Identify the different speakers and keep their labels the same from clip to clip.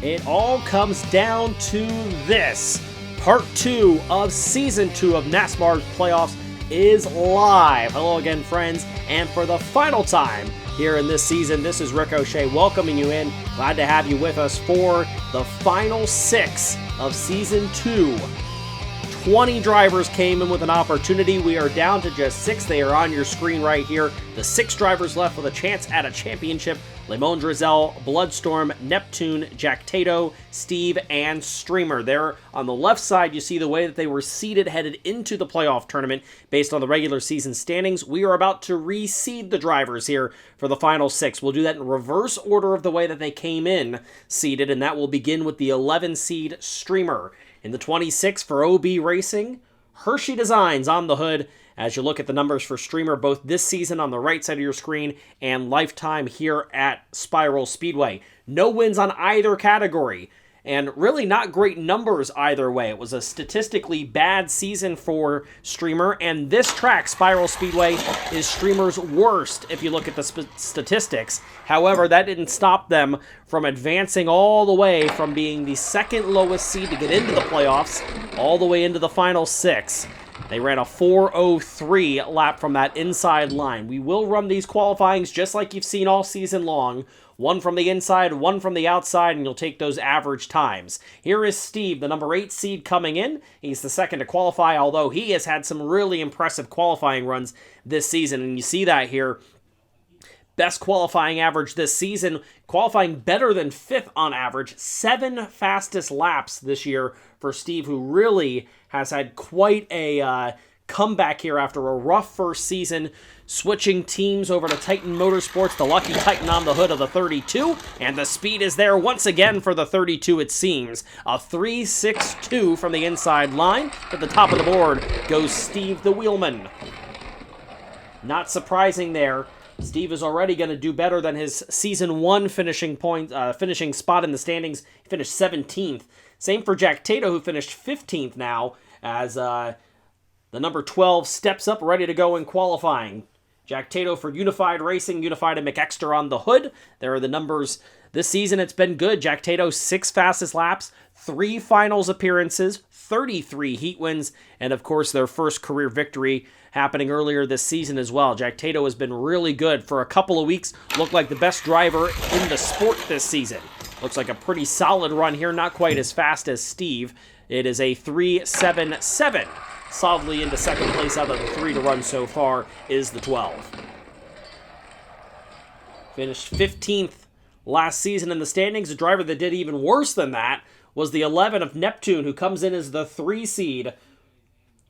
Speaker 1: It all comes down to this. Part 2 of Season 2 of NASMAR's playoffs is live. Hello again, friends, and for the final time here in this season, this is Ricochet welcoming you in. Glad to have you with us for the final 6 of Season 2. 20 drivers came in with an opportunity. We are down to just 6. They are on your screen right here. The 6 drivers left with a chance at a championship. Drizzell, Bloodstorm, Neptune, Jack Tato, Steve, and Streamer. There on the left side, you see the way that they were seeded headed into the playoff tournament based on the regular season standings. We are about to reseed the drivers here for the final 6. We'll do that in reverse order of the way that they came in seeded, and that will begin with the 11 seed Streamer. In the 26 for OB Racing, Hershey Designs on the hood. As you look at the numbers for Streamer, both this season on the right side of your screen and lifetime here at Spiral Speedway. No wins on either category, and really not great numbers either way. It was a statistically bad season for Streamer, and this track, Spiral Speedway, is Streamer's worst if you look at the statistics. However, that didn't stop them from advancing all the way from being the second lowest seed to get into the playoffs, all the way into the final 6. They ran a 4:03 lap from that inside line. We will run these qualifyings just like you've seen all season long. One from the inside, one from the outside, and you'll take those average times. Here is Steve, the number 8 seed coming in. He's the second to qualify, although he has had some really impressive qualifying runs this season, and you see that here. Best qualifying average this season, qualifying better than 5th on average. 7 fastest laps this year for Steve, who really has had quite a comeback here after a rough first season, switching teams over to Titan Motorsports, the lucky Titan on the hood of the 32, and the speed is there once again for the 32, it seems. A 3.62 from the inside line. At the top of the board goes Steve the Wheelman. Not surprising there. Steve is already going to do better than his Season 1 finishing spot in the standings. He finished 17th. Same for Jack Tato, who finished 15th now, as the number 12 steps up, ready to go in qualifying. Jack Tato for Unified Racing, Unified and McExter on the hood. There are the numbers. This season, it's been good. Jack Tato, 6 fastest laps, 3 finals appearances, 33 heat wins, and of course, their first career victory happening earlier this season as well. Jack Tato has been really good for a couple of weeks. Looked like the best driver in the sport this season. Looks like a pretty solid run here, not quite as fast as Steve. It is a 3.77. Solidly into second place out of the 3 to run so far is the 12. Finished 15th last season in the standings. A driver that did even worse than that was the 11 of Neptune, who comes in as the 3 seed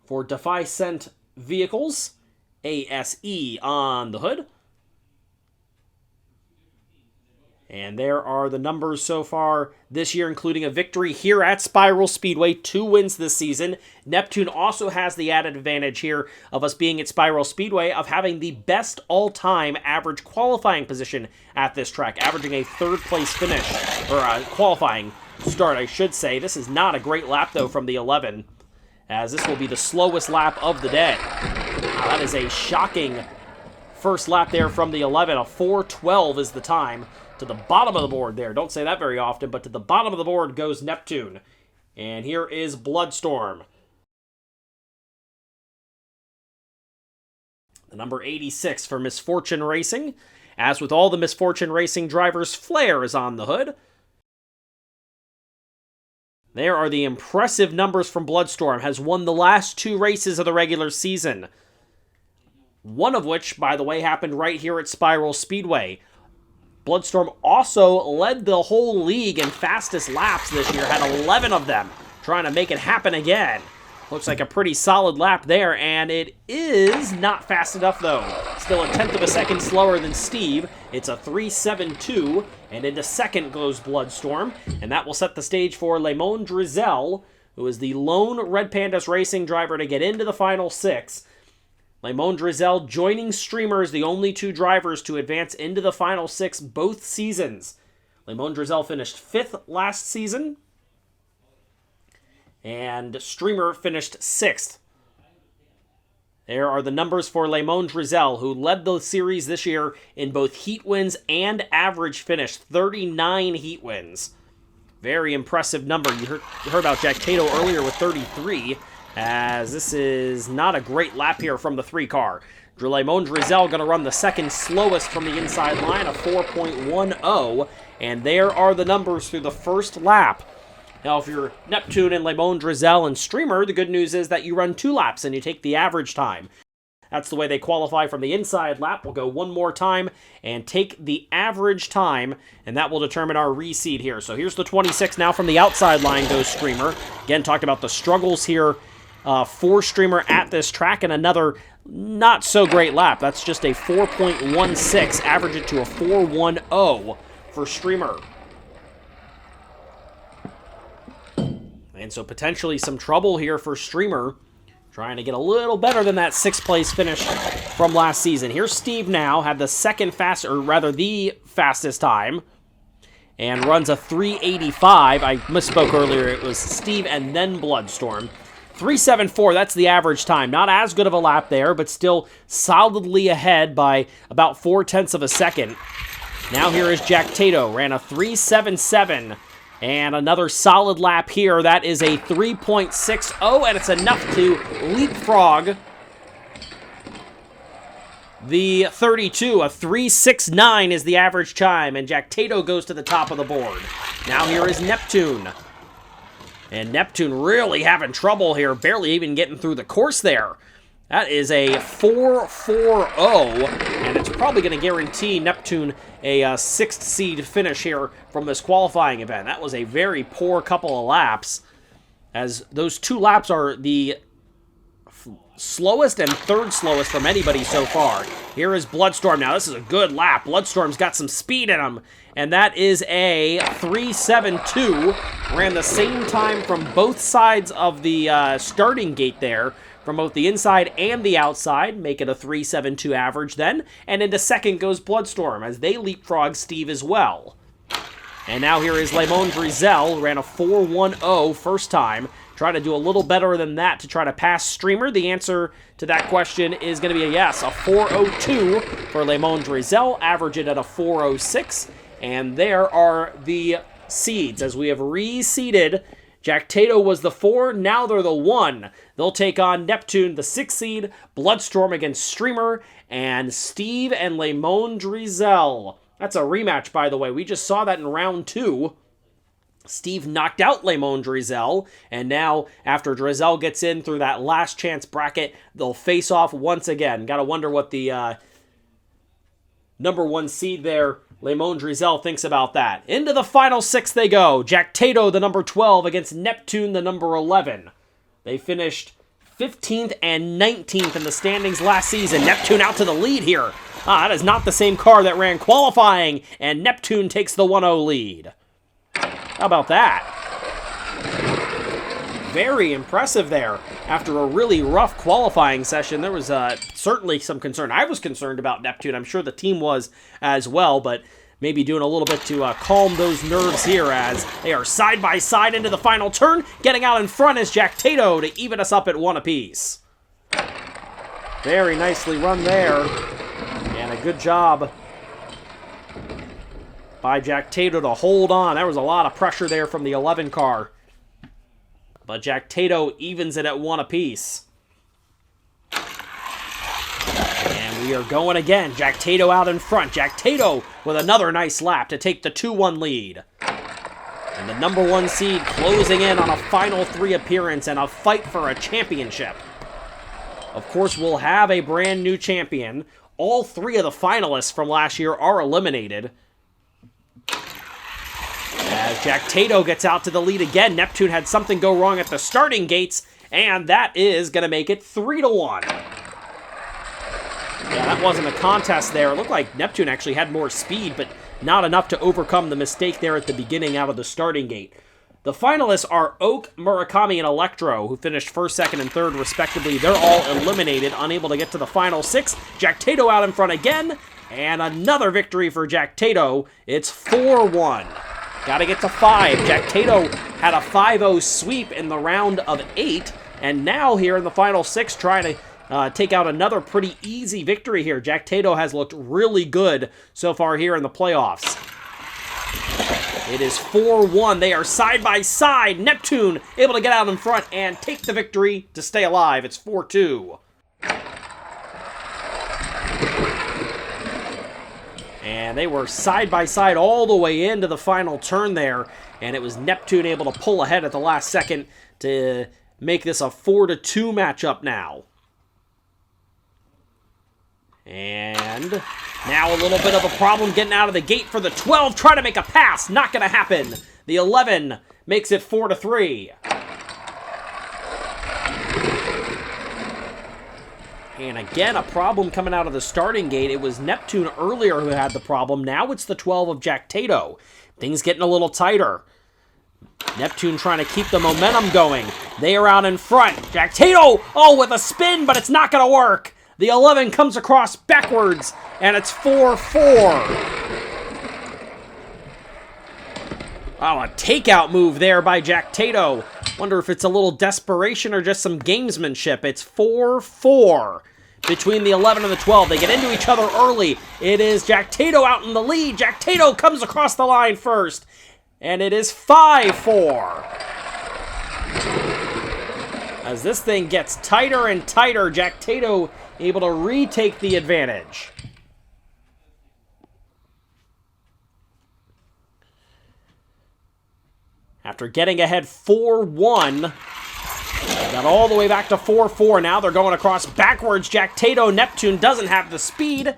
Speaker 1: for Defy Scent Vehicles, ASE on the hood. And there are the numbers so far this year, including a victory here at Spiral Speedway, 2 wins this season. Neptune also has the added advantage here of us being at Spiral Speedway of having the best all-time average qualifying position at this track, averaging a 3rd place finish, or a qualifying start, I should say. This is not a great lap, though, from the 11, as this will be the slowest lap of the day. That is a shocking first lap there from the 11. A 4:12 is the time. To the bottom of the board there. Don't say that very often, but to the bottom of the board goes Neptune. And here is Bloodstorm. The number 86 for Misfortune Racing. As with all the Misfortune Racing drivers, Flair is on the hood. There are the impressive numbers from Bloodstorm. Has won the last 2 races of the regular season. One of which, by the way, happened right here at Spiral Speedway. Bloodstorm also led the whole league in fastest laps this year, had 11 of them, trying to make it happen again. Looks like a pretty solid lap there, and it is not fast enough, though. Still a 1/10 of a second slower than Steve. It's a 3.72, and into second goes Bloodstorm, and that will set the stage for Drizzell, who is the lone Red Pandas Racing driver to get into the final 6. Drizzell joining Streamer as the only 2 drivers to advance into the final 6 both seasons. Drizzell finished 5th last season, and Streamer finished 6th. There are the numbers for Drizzell, who led the series this year in both heat wins and average finish, 39 heat wins. Very impressive number. You heard about Jack Tato earlier with 33, as this is not a great lap here from the 3 car. Lemon Drizel going to run the second slowest from the inside line, a 4.10, and there are the numbers through the first lap. Now, if you're Neptune and Lemon Drizel and Streamer, the good news is that you run 2 laps and you take the average time. That's the way they qualify from the inside lap. We'll go one more time and take the average time, and that will determine our reseed here. So here's the 26 now from the outside line goes Streamer. Again, talked about the struggles here for Streamer at this track, and another not so great lap. That's just a 4.16, average it to a 4.10 for Streamer. And so potentially some trouble here for Streamer, trying to get a little better than that 6th place finish from last season. Here's Steve now, had the the fastest time, and runs a 385. I misspoke earlier, it was Steve and then Bloodstorm. 374, that's the average time. Not as good of a lap there, but still solidly ahead by about 0.4 of a second. Now here is Jack Tato, ran a 377, and another solid lap here. That is a 3.60, and it's enough to leapfrog the 32. A 3.69 is the average time, and Jack Tato goes to the top of the board. Now here is Neptune. And Neptune really having trouble here, barely even getting through the course there. That is a 4.40, and it's probably going to guarantee Neptune a 6th seed finish here from this qualifying event. That was a very poor couple of laps, as those 2 laps are the slowest and 3rd slowest from anybody so far. Here is Bloodstorm now. This is a good lap. Bloodstorm's got some speed in him, and that is a 3.72. Ran the same time from both sides of the starting gate there, from both the inside and the outside, make it a 3.72 average then, and into second goes Bloodstorm, as they leapfrog Steve as well. And now here is Lemon Drizel, ran a 4.10 first time. Try to do a little better than that to try to pass Streamer. The answer to that question is going to be a yes, a 4.02 for Lemon Drizel, average it at a 4.06, and there are the seeds, as we have reseeded. Jack Tato was the 4, now they're the 1. They'll take on Neptune, the 6th seed, Bloodstorm against Streamer, and Steve and Lemon Drizel. That's a rematch, by the way. We just saw that in round 2. Steve knocked out Lemon Drizel, and now after Drizel gets in through that last chance bracket, they'll face off once again. Gotta wonder what the number 1 seed there, Lemon Drizel, thinks about that. Into the final 6 they go. Jack Tato, the number 12, against Neptune, the number 11. They finished 15th and 19th in the standings last season. Neptune out to the lead here. That is not the same car that ran qualifying, and Neptune takes the 1-0 lead. How about that? Very impressive there. After a really rough qualifying session, there was certainly some concern. I was concerned about Neptune. I'm sure the team was as well, but maybe doing a little bit to calm those nerves here, as they are side by side into the final turn. Getting out in front is Jack Tato to even us up at 1 apiece. Very nicely run there, and a good job by Jack Tato to hold on. There was a lot of pressure there from the 11 car. But Jack Tato evens it at 1 apiece. And we are going again. Jack Tato out in front. Jack Tato with another nice lap to take the 2-1 lead. And the number 1 seed closing in on a final 3 appearance and a fight for a championship. Of course, we'll have a brand new champion. All 3 of the finalists from last year are eliminated. As Jack Tato gets out to the lead again, Neptune had something go wrong at the starting gates, and that is going to make it 3-1. Yeah, that wasn't a contest there. It looked like Neptune actually had more speed, but not enough to overcome the mistake there at the beginning out of the starting gate. The finalists are Oak, Murakami, and Electro, who finished 1st, 2nd, and 3rd, respectively. They're all eliminated, unable to get to the final 6. Jack Tato out in front again, and another victory for Jack Tato. It's 4-1. Got to get to 5. Jack Tato had a 5-0 sweep in the round of 8, and now here in the final 6 trying to take out another pretty easy victory here. Jack Tato has looked really good so far here in the playoffs. It is 4-1. They are side by side. Neptune able to get out in front and take the victory to stay alive. It's 4-2. And they were side by side all the way into the final turn there. And it was Neptune able to pull ahead at the last second to make this a 4-2 matchup now. And now a little bit of a problem getting out of the gate for the 12. Trying to make a pass. Not going to happen. The 11 makes it 4-3. And again, a problem coming out of the starting gate. It was Neptune earlier who had the problem. Now it's the 12 of Jack Tato. Things getting a little tighter. Neptune trying to keep the momentum going. They are out in front. Jack Tato, oh, with a spin, but it's not going to work. The 11 comes across backwards, and it's 4-4. Oh, a takeout move there by Jack Tato. Wonder if it's a little desperation or just some gamesmanship. It's 4-4 between the 11 and the 12. They get into each other early. It is Jack Tato out in the lead. Jack Tato comes across the line first, and it is 5-4. As this thing gets tighter and tighter, Jack Tato able to retake the advantage. After getting ahead 4-1, got all the way back to 4-4. Now they're going across backwards. Jack Tato, Neptune doesn't have the speed.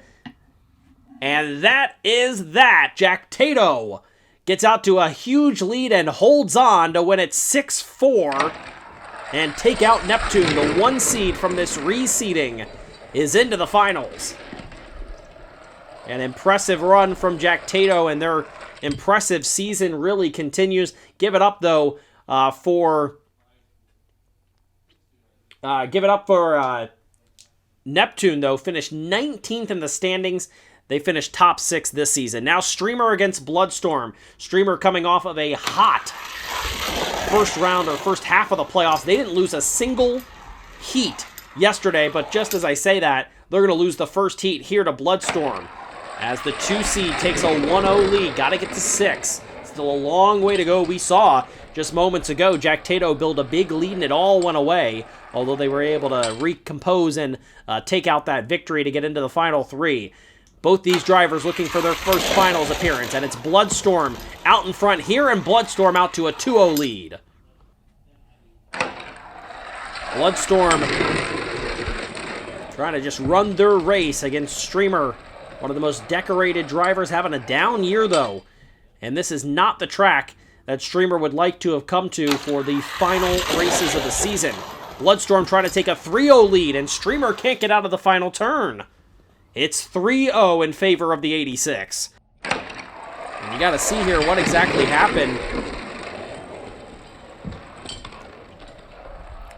Speaker 1: And that is that. Jack Tato gets out to a huge lead and holds on to win it 6-4 and take out Neptune. The 1 seed from this reseeding is into the finals. An impressive run from Jack Tato, and their impressive season really continues. Give it up, though, for Neptune, though. Finished 19th in the standings. They finished top 6 this season. Now Streamer against Bloodstorm. Streamer coming off of a hot first round or first half of the playoffs. They didn't lose a single heat yesterday, but just as I say that, they're going to lose the first heat here to Bloodstorm. As the 2 seed takes a 1-0 lead. Got to get to 6. Still a long way to go. We saw just moments ago Jack Tato build a big lead and it all went away, although they were able to recompose and take out that victory to get into the final 3. Both these drivers looking for their first finals appearance, and it's Bloodstorm out in front here, and Bloodstorm out to a 2-0 lead. Bloodstorm trying to just run their race against Streamer. One of the most decorated drivers, having a down year, though. And this is not the track that Streamer would like to have come to for the final races of the season. Bloodstorm trying to take a 3-0 lead, and Streamer can't get out of the final turn. It's 3-0 in favor of the 86. And you got to see here what exactly happened.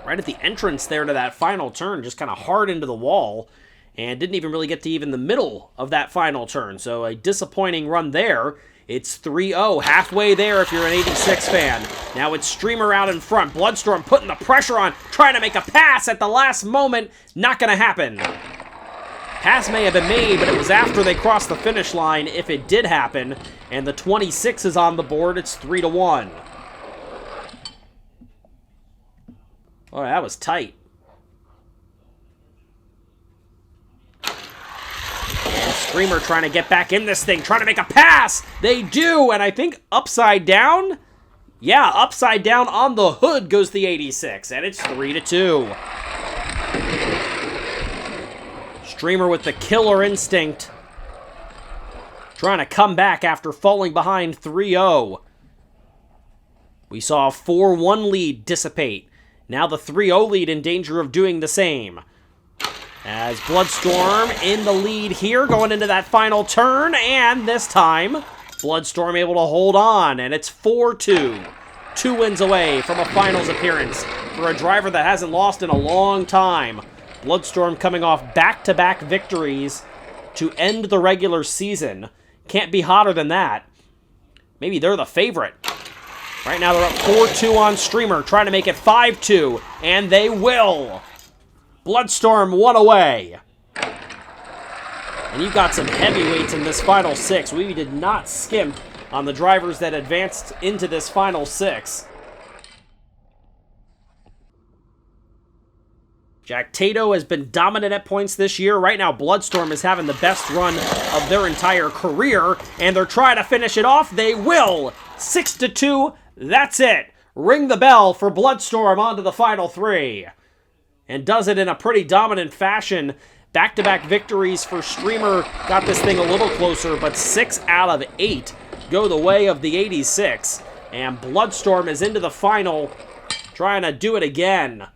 Speaker 1: Right at the entrance there to that final turn, just kind of hard into the wall, and didn't even really get to even the middle of that final turn. So a disappointing run there. It's 3-0, halfway there if you're an 86 fan. Now it's Streamer out in front. Bloodstorm putting the pressure on, trying to make a pass at the last moment. Not going to happen. Pass may have been made, but it was after they crossed the finish line if it did happen. And the 26 is on the board. It's 3-1. Oh, that was tight. And Streamer trying to get back in this thing, trying to make a pass. They do, and I think upside down? Yeah, upside down on the hood goes the 86, and it's 3-2. Streamer with the killer instinct. Trying to come back after falling behind 3-0. We saw a 4-1 lead dissipate. Now the 3-0 lead in danger of doing the same. As Bloodstorm in the lead here, going into that final turn, and this time, Bloodstorm able to hold on, and it's 4-2. 2 wins away from a finals appearance for a driver that hasn't lost in a long time. Bloodstorm coming off back-to-back victories to end the regular season. Can't be hotter than that. Maybe they're the favorite. Right now they're up 4-2 on Streamer, trying to make it 5-2, and they will. Bloodstorm 1 away. And you've got some heavyweights in this final 6. We did not skimp on the drivers that advanced into this final 6. Jack Tato has been dominant at points this year. Right now, Bloodstorm is having the best run of their entire career, and they're trying to finish it off. They will. 6-2, that's it. Ring the bell for Bloodstorm onto the final 3. And does it in a pretty dominant fashion. Back-to-back victories for Streamer. Got this thing a little closer, but 6 out of 8 go the way of the 86. And Bloodstorm is into the final, trying to do it again.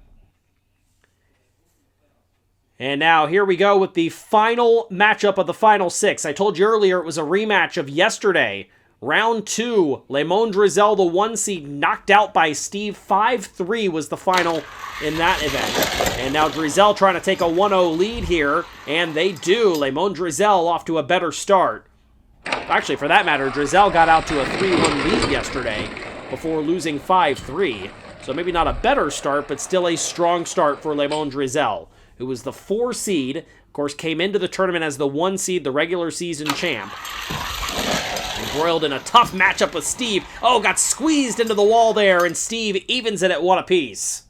Speaker 1: And now here we go with the final matchup of the final 6. I told you earlier it was a rematch of yesterday. Round 2, Lemon Drizel, the 1 seed, knocked out by Steve. 5-3 was the final in that event. And now Drizel trying to take a 1-0 lead here, and they do. Lemon Drizel off to a better start. Actually, for that matter, Drizel got out to a 3-1 lead yesterday before losing 5-3. So maybe not a better start, but still a strong start for Lemon Drizel, who was the 4 seed, of course, came into the tournament as the 1 seed, the regular season champ. Embroiled in a tough matchup with Steve. Oh, got squeezed into the wall there, and Steve evens it at 1 apiece.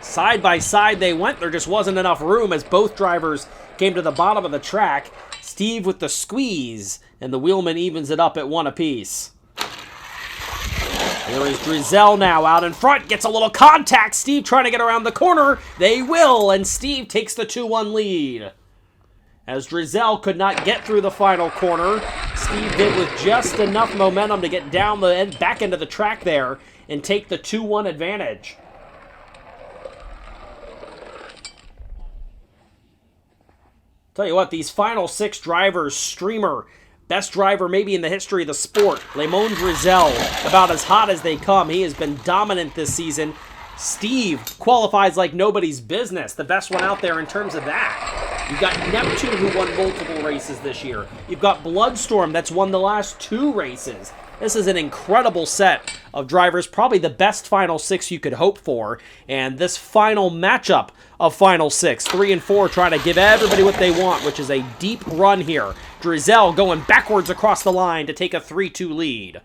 Speaker 1: Side by side they went. There just wasn't enough room as both drivers came to the bottom of the track. Steve with the squeeze, and the wheelman evens it up at 1 apiece. There is Drizel now out in front, gets a little contact. Steve trying to get around the corner. They will, and Steve takes the 2-1 lead. As Drizel could not get through the final corner, Steve did with just enough momentum to get down the back end of the track there and take the 2-1 advantage. Tell you what, these final 6 drivers, Streamer, best driver maybe in the history of the sport. Lemon Drizel, about as hot as they come. He has been dominant this season. Steve qualifies like nobody's business. The best one out there in terms of that. You've got Neptune, who won multiple races this year. You've got Bloodstorm, that's won the last 2 races. This is an incredible set of drivers, probably the best final 6 you could hope for. And this final matchup of final 6, 3 and 4, trying to give everybody what they want, which is a deep run here. Drizel going backwards across the line to take a 3-2 lead.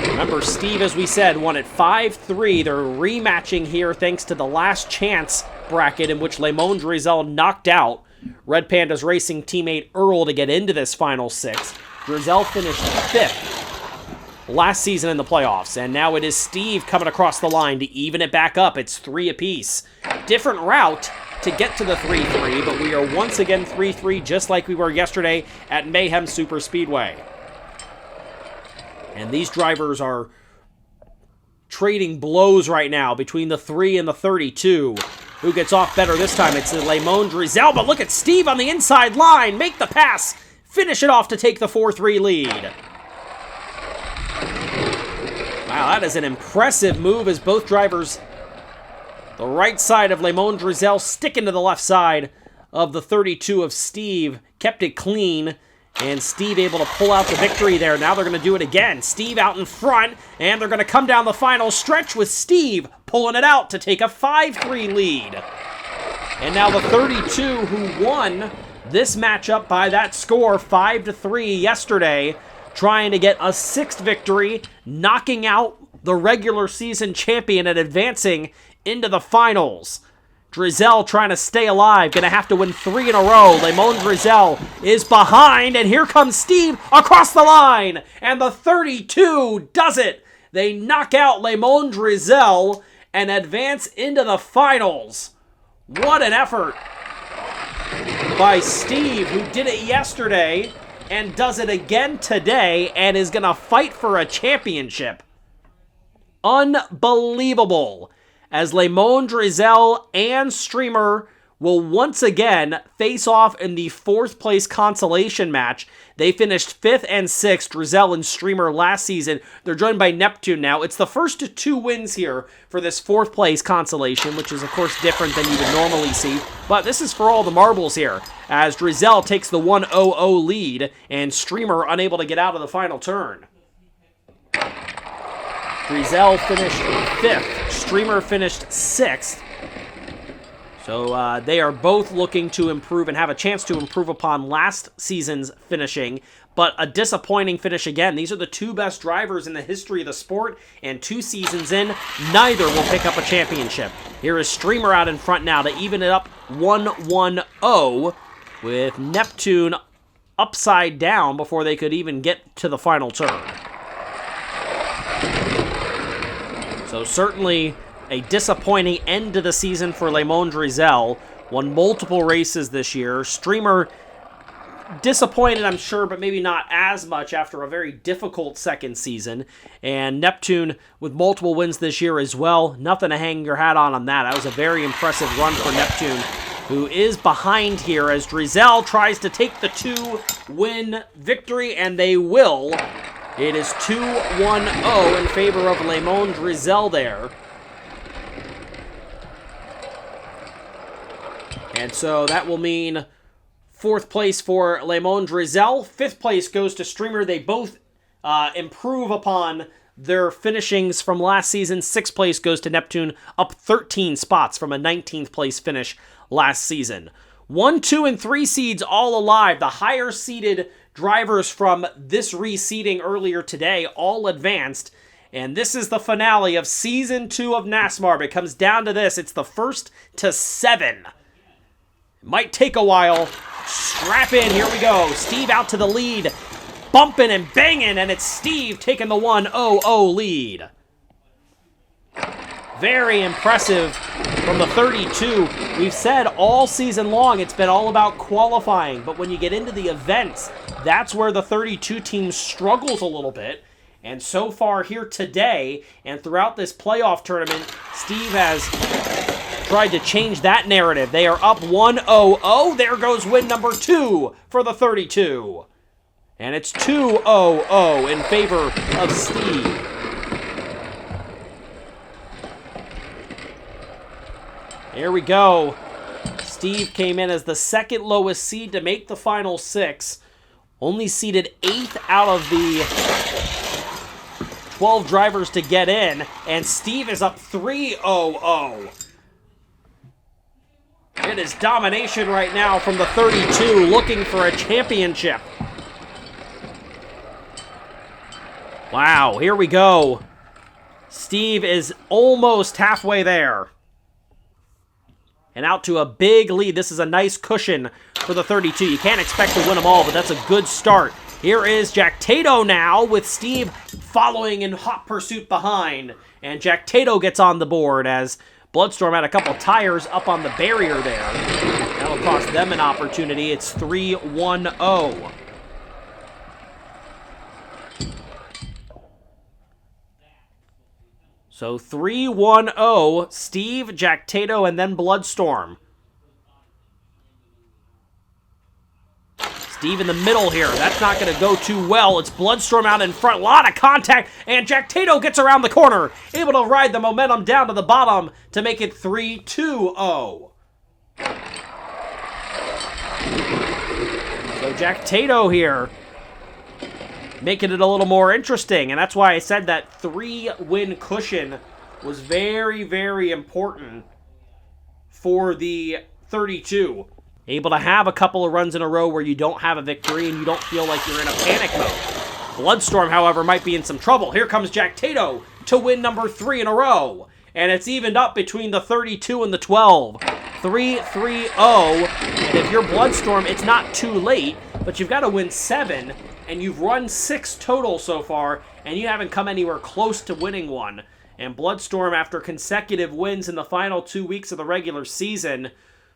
Speaker 1: Remember, Steve, as we said, won at 5-3. They're rematching here thanks to the last chance bracket in which Lemon Drizel knocked out Red Panda's racing teammate Earl to get into this final 6. Drizel finished 5th last season in the playoffs, and now it is Steve coming across the line to even it back up. It's 3 apiece. Different route to get to the 3-3, but we are once again 3-3 just like we were yesterday at Mayhem Super Speedway. And these drivers are trading blows right now between the 3 and the 32. Who gets off better this time? It's Lemon Drizel, but look at Steve on the inside line. Make the pass. Finish it off to take the 4-3 lead. Wow, that is an impressive move as both drivers, the right side of Lemon Drizel sticking to the left side of the 32 of Steve, kept it clean. And Steve able to pull out the victory there. Now they're going to do it again. Steve out in front, and they're going to come down the final stretch with Steve pulling it out to take a 5-3 lead. And now the 32 who won this matchup by that score, 5-3 yesterday, trying to get a 6th victory, knocking out the regular season champion and advancing into the finals. Drizel trying to stay alive, gonna have to win 3 in a row. Lemon Drizel is behind, and here comes Steve across the line, and the 32 does it. They knock out Lemon Drizel and advance into the finals. What an effort by Steve, who did it yesterday and does it again today and is gonna fight for a championship. Unbelievable. As Lemon Drizel and Streamer will once again face off in the 4th place consolation match. They finished 5th and 6th, Drizel and Streamer last season. They're joined by Neptune now. It's the first of 2 wins here for this 4th place consolation, which is of course different than you would normally see. But this is for all the marbles here, as Drizel takes the 1-0-0 lead and Streamer unable to get out of the final turn. Drizel finished 5th. Streamer finished 6th. So they are both looking to improve and have a chance to improve upon last season's finishing, but a disappointing finish again. These are the two best drivers in the history of the sport, and 2 seasons in, neither will pick up a championship. Here is Streamer out in front now to even it up 1-1-0 with Neptune upside down before they could even get to the final turn. So certainly a disappointing end to the season for Le Monde Drizel. Won multiple races this year. Streamer disappointed, I'm sure, but maybe not as much after a very difficult second season. And Neptune with multiple wins this year as well. Nothing to hang your hat on that. That was a very impressive run for Neptune, who is behind here as Drizel tries to take the 2-win victory, and they will. It is 2-1-0 in favor of Le Monde Drizel there. And so that will mean 4th place for Le Monde Drizel. 5th place goes to Streamer. They both improve upon their finishings from last season. 6th place goes to Neptune, up 13 spots from a 19th place finish last season. 1, 2, and 3 seeds all alive. The higher seeded drivers from this reseeding earlier today all advanced. And this is the finale of Season 2 of NASMARB. It comes down to this. It's the 1st to 7. Might take a while. Strap in. Here we go. Steve out to the lead. Bumping and banging, and it's Steve taking the 1-0-0 lead. Very impressive from the 32. We've said all season long it's been all about qualifying, but when you get into the events, that's where the 32 team struggles a little bit. And so far here today and throughout this playoff tournament, Steve has tried to change that narrative. They are up 1-0-0. There goes win number 2 for the 32. And it's 2-0-0 in favor of Steve. Here we go. Steve came in as the 2nd lowest seed to make the final 6. Only seeded 8th out of the 12 drivers to get in. And Steve is up 3-0-0. It is domination right now from the 32, looking for a championship. Wow, here we go. Steve is almost halfway there. And out to a big lead. This is a nice cushion for the 32. You can't expect to win them all, but that's a good start. Here is Jack Tato now with Steve following in hot pursuit behind. And Jack Tato gets on the board as Bloodstorm had a couple tires up on the barrier there. That'll cost them an opportunity. It's 3-1-0. So 3-1-0, Steve, Jack Tato, and then Bloodstorm. Steve in the middle here. That's not going to go too well. It's Bloodstorm out in front. A lot of contact, and Jack Tato gets around the corner. Able to ride the momentum down to the bottom to make it 3-2-0. So Jack Tato here, making it a little more interesting, and that's why I said that 3-win cushion was very, very important for the 32. Able to have a couple of runs in a row where you don't have a victory and you don't feel like you're in a panic mode. Bloodstorm, however, might be in some trouble. Here comes Jack Tato to win number 3 in a row. And it's evened up between the 32 and the 12. 3-3-0. And if you're Bloodstorm, it's not too late, but you've got to win 7. And you've run 6 total so far, and you haven't come anywhere close to winning one. And Bloodstorm, after consecutive wins in the final 2 weeks of the regular season,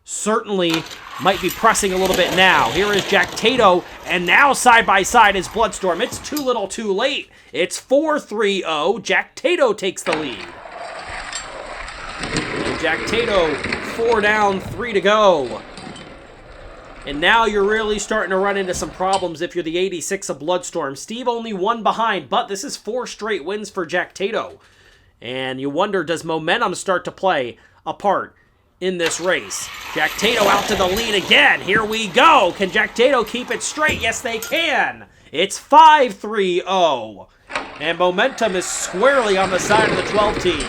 Speaker 1: certainly might be pressing a little bit now. Here is Jack Tato, and now side by side is Bloodstorm. It's too little too late. It's 4-3-0. Jack Tato takes the lead. And Jack Tato, 4 down, 3 to go. And now you're really starting to run into some problems if you're the 86 of Bloodstorm. Steve only 1 behind, but this is 4 straight wins for Jack Tato. And you wonder, does momentum start to play a part in this race? Jack Tato out to the lead again. Here we go. Can Jack Tato keep it straight? Yes, they can. It's 5-3-0. And momentum is squarely on the side of the 12 team.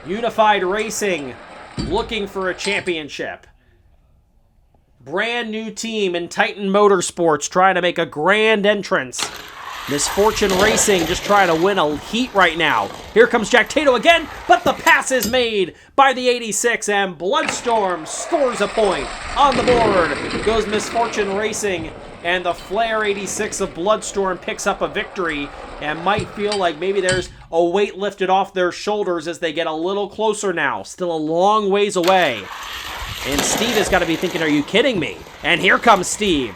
Speaker 1: Unified Racing looking for a championship. Brand new team in Titan Motorsports trying to make a grand entrance. Misfortune Racing just trying to win a heat right now. Here comes Jack Tato again, but the pass is made by the 86, and Bloodstorm scores a point. On the board goes Misfortune Racing, and the Flare 86 of Bloodstorm picks up a victory and might feel like maybe there's a weight lifted off their shoulders as they get a little closer now. Still a long ways away. And Steve has got to be thinking, are you kidding me? And here comes Steve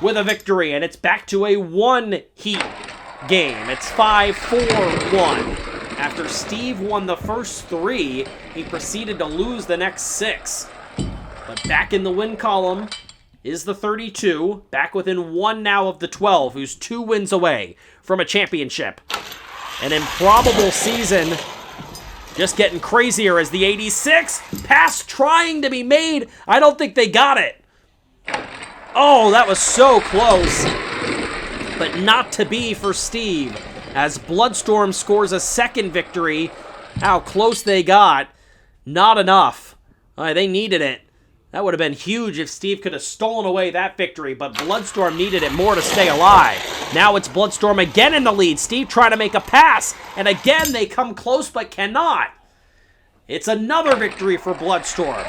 Speaker 1: with a victory, and it's back to a one-heat game. It's 5-4-1. After Steve won the first 3, he proceeded to lose the next 6. But back in the win column is the 32, back within 1 now of the 12, who's 2 wins away from a championship. An improbable season, just getting crazier as the 86 pass trying to be made. I don't think they got it. Oh, that was so close, but not to be for Steve, as Bloodstorm scores a second victory. How close they got. Not enough. They needed it. That would have been huge if Steve could have stolen away that victory, but Bloodstorm needed it more to stay alive. Now it's Bloodstorm again in the lead. Steve trying to make a pass, and again they come close but cannot. It's another victory for Bloodstorm.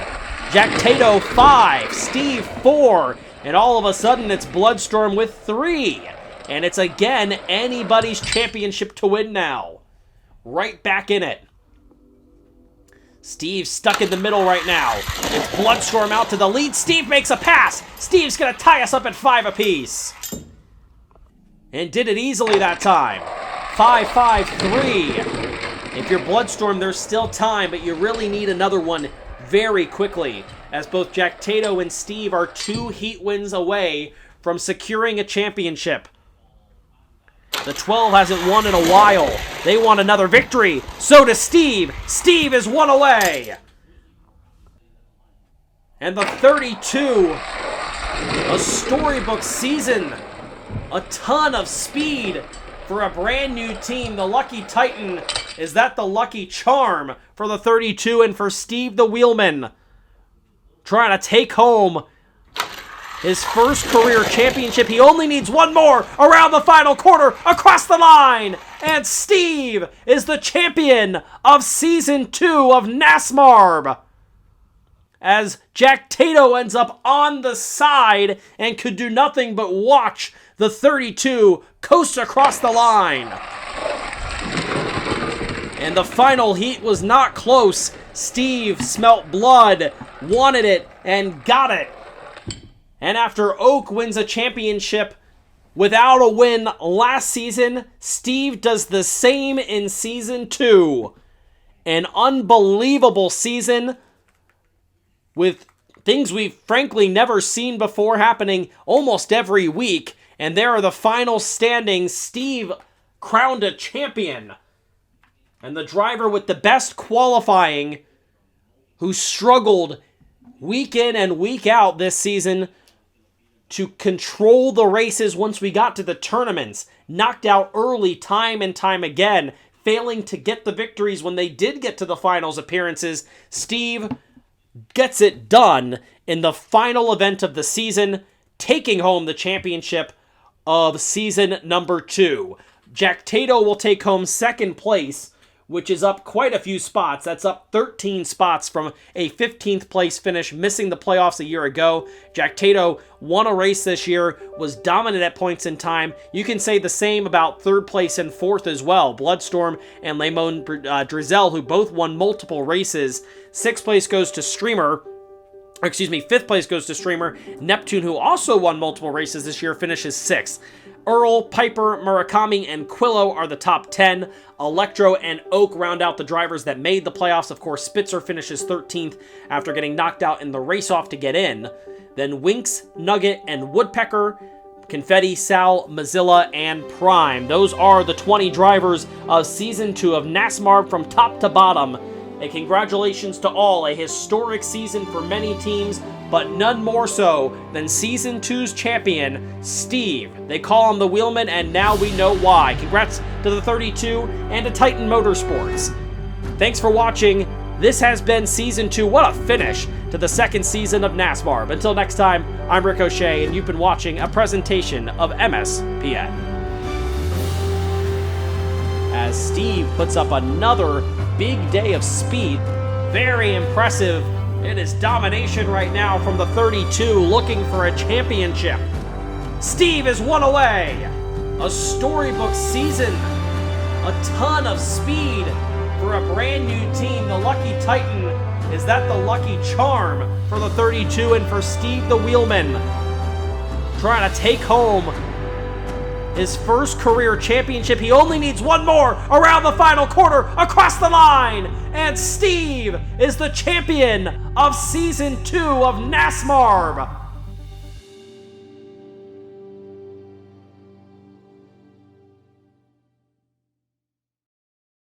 Speaker 1: Jack Tato 5, Steve 4, and all of a sudden it's Bloodstorm with 3. And it's again anybody's championship to win now. Right back in it. Steve's stuck in the middle right now. It's Bloodstorm out to the lead. Steve makes a pass. Steve's going to tie us up at 5 apiece. And did it easily that time. 5-5-3. If you're Bloodstorm, there's still time, but you really need another one very quickly, as both Jack Tato and Steve are 2 heat wins away from securing a championship. The 12 hasn't won in a while. They want another victory. So does Steve. Steve is 1 away. And the 32, a storybook season. A ton of speed for a brand new team. The Lucky Titan. Is that the lucky charm for the 32 and for Steve the Wheelman? Trying to take home his first career championship. He only needs 1 more around the final quarter, across the line. And Steve is the champion of Season 2 of NASMARB. As Jack Tato ends up on the side and could do nothing but watch the 32 coast across the line. And the final heat was not close. Steve smelt blood, wanted it, and got it. And after Oak wins a championship without a win last season, Steve does the same in Season 2. An unbelievable season with things we've frankly never seen before happening almost every week. And there are the final standings. Steve crowned a champion. And the driver with the best qualifying, who struggled week in and week out this season to control the races once we got to the tournaments, knocked out early time and time again, failing to get the victories when they did get to the finals appearances. Steve gets it done in the final event of the season, taking home the championship of season number 2. Jack Tato will take home second place, which is up quite a few spots. That's up 13 spots from a 15th place finish, missing the playoffs a year ago. Jack Tato won a race this year, was dominant at points in time. You can say the same about 3rd place and 4th as well. Bloodstorm and Lemon Drizel, who both won multiple races. 6th place goes to Streamer. 5th place goes to Streamer. Neptune, who also won multiple races this year, finishes 6th. Earl, Piper, Murakami, and Quillo are the top 10. Electro and Oak round out the drivers that made the playoffs. Of course, Spitzer finishes 13th after getting knocked out in the race-off to get in. Then Winx, Nugget, and Woodpecker, Confetti, Sal, Mozilla, and Prime. Those are the 20 drivers of Season 2 of NASMARB from top to bottom. And congratulations to all. A historic season for many teams, but none more so than Season 2's champion, Steve. They call him the Wheelman, and now we know why. Congrats to the 32 and to Titan Motorsports. Thanks for watching. This has been Season 2. What a finish to the second season of NASMARB. Until next time, I'm Ricochet, and you've been watching a presentation of MSPN. As Steve puts up another big day of speed. Very impressive. It is domination right now from the 32, looking for a championship. Steve is one away. A storybook season. A ton of speed for a brand new team. The Lucky Titan. Is that the lucky charm for the 32 and for Steve the Wheelman? Trying to take home his first career championship. He only needs one more around the final quarter, across the line. And Steve is the champion of Season 2 of NASMARB.